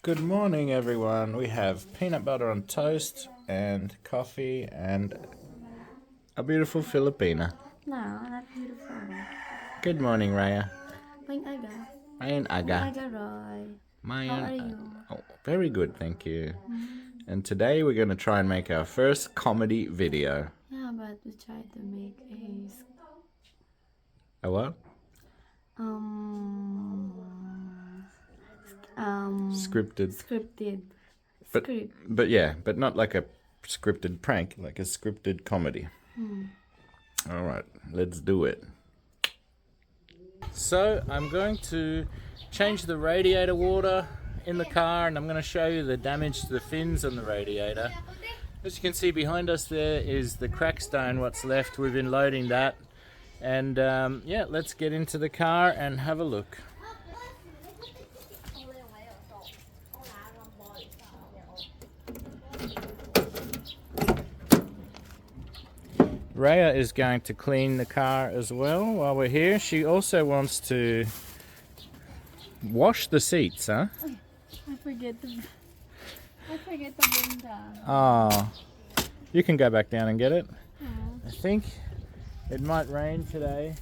Good morning, everyone. We have peanut butter on toast and coffee and a beautiful Filipina. No, not beautiful. Good morning, Raya. May aga. Mayan May aga. aga, Roy. How Mayan. are you? Oh, very good, thank you. And today we're going to try and make our first comedy video. Yeah, but we tried to make A what? um Scripted. scripted But script. but not like a scripted prank, like a scripted comedy. All right, let's do it. So I'm going to change the radiator water in the car, and I'm going to show you the damage to the fins on the radiator. As you can see behind us there is the crack stone, what's left. We've been loading that, and yeah, let's get into the car and have a look. Raya is going to clean the car as well while we're here. She also wants to wash the seats, huh? I forget to bring the. Oh, you can go back down and get it. Oh. I think it might rain today.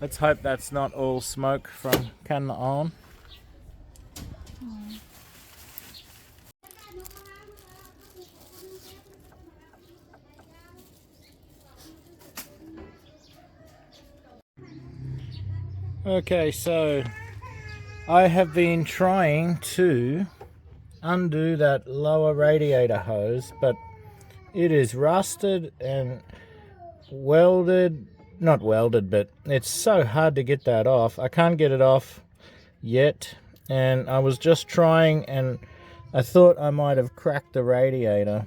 Let's hope that's not all smoke from Canaan. Okay, so I have been trying to undo that lower radiator hose, but it is rusted and welded, not welded, but it's so hard to get that off. I can't get it off yet, and I was just trying, and I thought I might have cracked the radiator,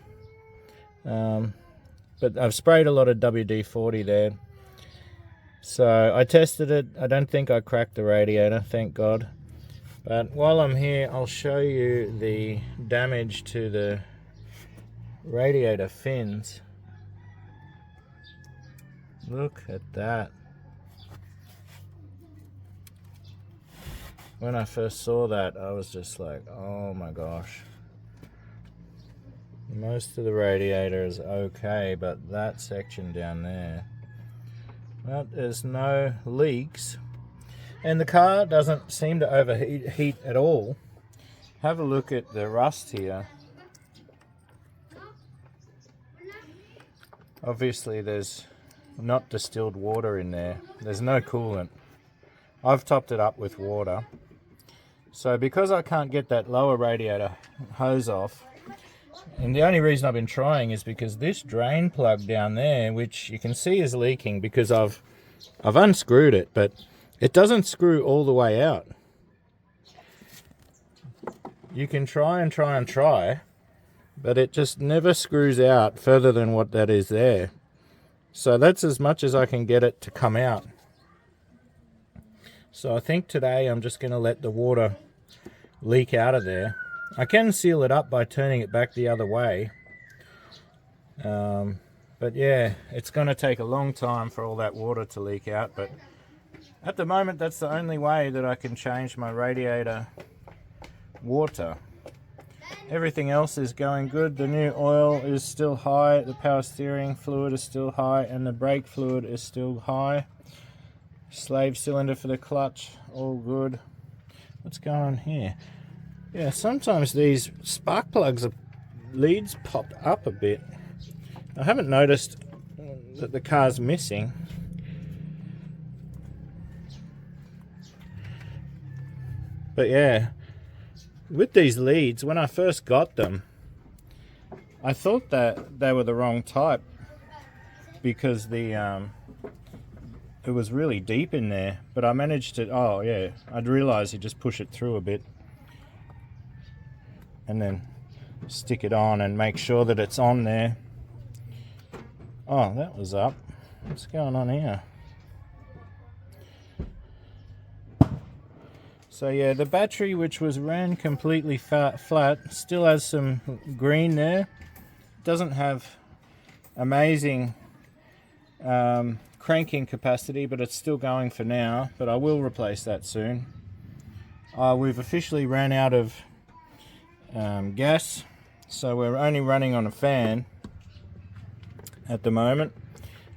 but I've sprayed a lot of WD-40 there. So I tested it. I don't think I cracked the radiator, thank God. But while I'm here, I'll show you the damage to the radiator fins. Look at that. When I first saw that, I was just like, oh my gosh. Most of the radiator is okay, but that section down there, well, there's no leaks, and the car doesn't seem to overheat at all. Have a look at the rust here. Obviously there's not distilled water in there. There's no coolant. I've topped it up with water. So because I can't get that lower radiator hose off, and the only reason I've been trying is because this drain plug down there, which you can see is leaking because I've unscrewed it, but it doesn't screw all the way out. You can try, but it just never screws out further than what that is there. So that's as much as I can get it to come out. So I think today I'm just going to let the water leak out of there. I can seal it up by turning it back the other way. But yeah, it's going to take a long time for all that water to leak out. But at the moment, that's the only way that I can change my radiator water. Everything else is going good. The new oil is still high, the power steering fluid is still high, and the brake fluid is still high. Slave cylinder for the clutch, all good. What's going on here? Yeah, sometimes these spark plugs leads popped up a bit. I haven't noticed that the car's missing. But yeah, with these leads, when I first got them, I thought that they were the wrong type because it was really deep in there. But I managed to, oh yeah, I'd realised you just push it through a bit and then stick it on and make sure that it's on there. Oh, that was up. What's going on here? So yeah, the battery, which ran completely flat, still has some green there. Doesn't have amazing cranking capacity, but it's still going for now. But I will replace that soon. We've officially ran out of gas, so we're only running on a fan at the moment.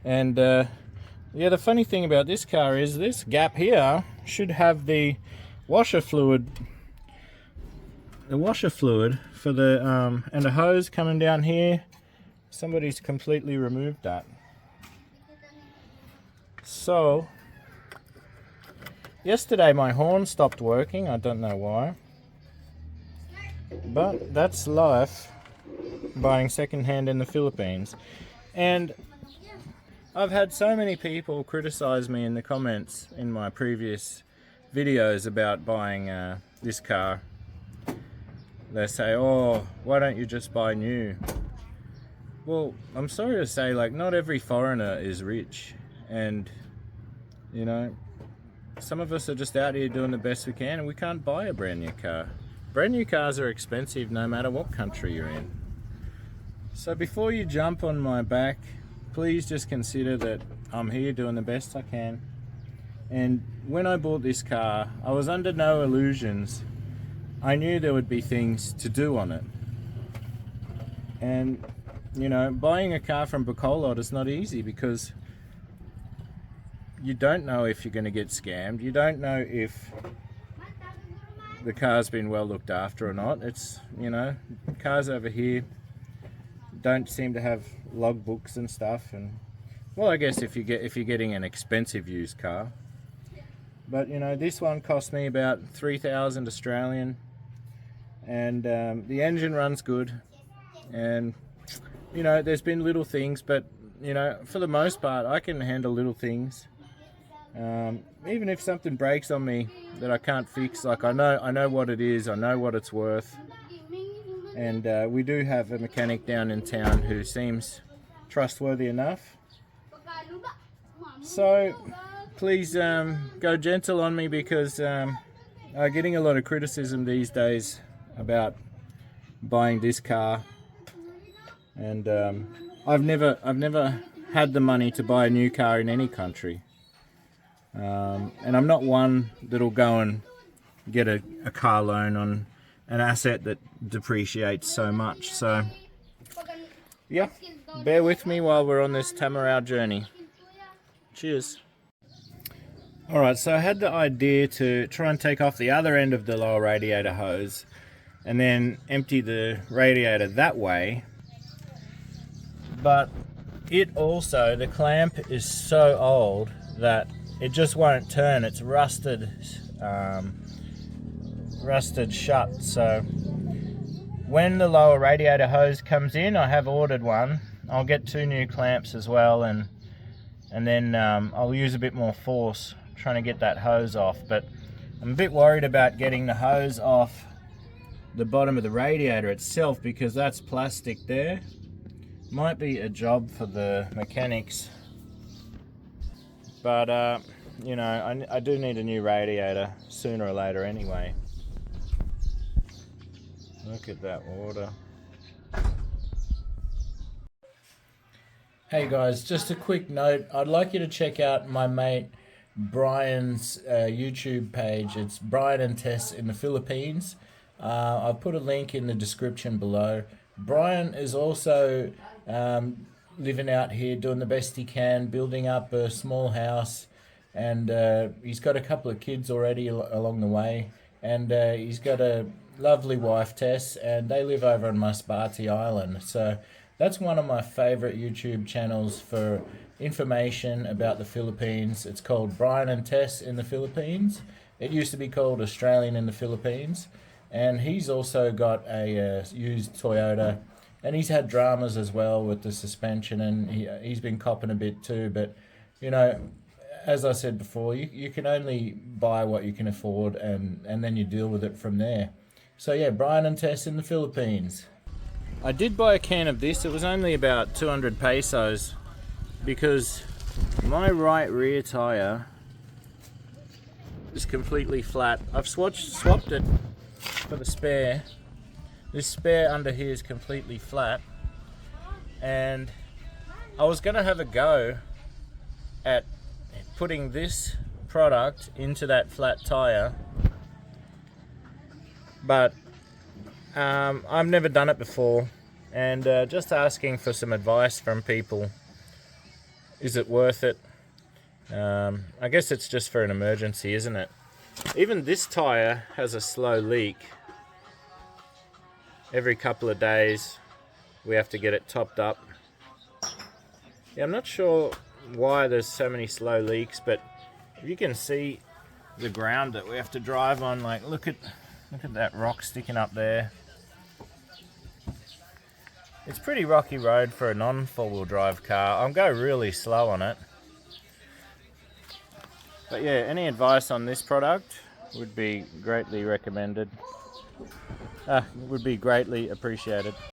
And yeah, the funny thing about this car is this gap here should have the washer fluid for the and a hose coming down here. Somebody's completely removed that. So yesterday my horn stopped working. I don't know why, but that's life buying secondhand in the Philippines. And I've had so many people criticize me in the comments in my previous videos about buying this car. They say, oh, why don't you just buy new? Well, I'm sorry to say, like, not every foreigner is rich, and you know, some of us are just out here doing the best we can, and we can't buy a brand new car. Brand new cars are expensive no matter what country you're in. So before you jump on my back, please just consider that I'm here doing the best I can. And when I bought this car, I was under no illusions. I knew there would be things to do on it. And you know, buying a car from Bacolod is not easy, because you don't know if you're going to get scammed. You don't know if the car's been well looked after or not. It's, you know, cars over here don't seem to have logbooks and stuff. And well, I guess if you're getting an expensive used car. But you know, this one cost me about 3,000 Australian, and the engine runs good. And you know, there's been little things, but you know, for the most part, I can handle little things. Even if something breaks on me that I can't fix, like I know what it is, I know what it's worth. And we do have a mechanic down in town who seems trustworthy enough. So please go gentle on me, because I'm getting a lot of criticism these days about buying this car. And I've never had the money to buy a new car in any country. And I'm not one that'll go and get a car loan on an asset that depreciates so much. So yeah, bear with me while we're on this tamaraw journey. Cheers. Alright, so I had the idea to try and take off the other end of the lower radiator hose and then empty the radiator that way. But it also, the clamp is so old that it just won't turn. It's rusted shut. So when the lower radiator hose comes in, I have ordered one. I'll get 2 new clamps as well, and then I'll use a bit more force trying to get that hose off. But I'm a bit worried about getting the hose off the bottom of the radiator itself, because that's plastic there. Might be a job for the mechanics, but you know, I do need a new radiator sooner or later anyway. Look at that water. Hey guys, just a quick note. I'd like you to check out my mate Brian's YouTube page. It's Brian and Tess in the Philippines. I'll put a link in the description below. Brian is also living out here, doing the best he can, building up a small house, and he's got a couple of kids already along the way, and he's got a lovely wife, Tess, and they live over on Masbate Island. So that's one of my favorite YouTube channels for information about the Philippines. It's called Brian and Tess in the Philippines. It used to be called Australian in the Philippines. And he's also got a used Toyota, and he's had dramas as well with the suspension, and he's been copping a bit too. But you know, as I said before, you can only buy what you can afford, and then you deal with it from there. So yeah, Brian and Tess in the Philippines. I did buy a can of this. It was only about 200 pesos, because my right rear tire is completely flat. I've swapped it for the spare. This spare under here is completely flat, and I was gonna have a go at putting this product into that flat tire, but I've never done it before, and just asking for some advice from people. Is it worth it? I guess it's just for an emergency, isn't it? Even this tyre has a slow leak. Every couple of days we have to get it topped up. Yeah, I'm not sure why there's so many slow leaks, but you can see the ground that we have to drive on. Like, look at that rock sticking up there. It's pretty rocky road for a non-four-wheel drive car. I'll go really slow on it. But yeah, any advice on this product would be greatly recommended. Would be greatly appreciated.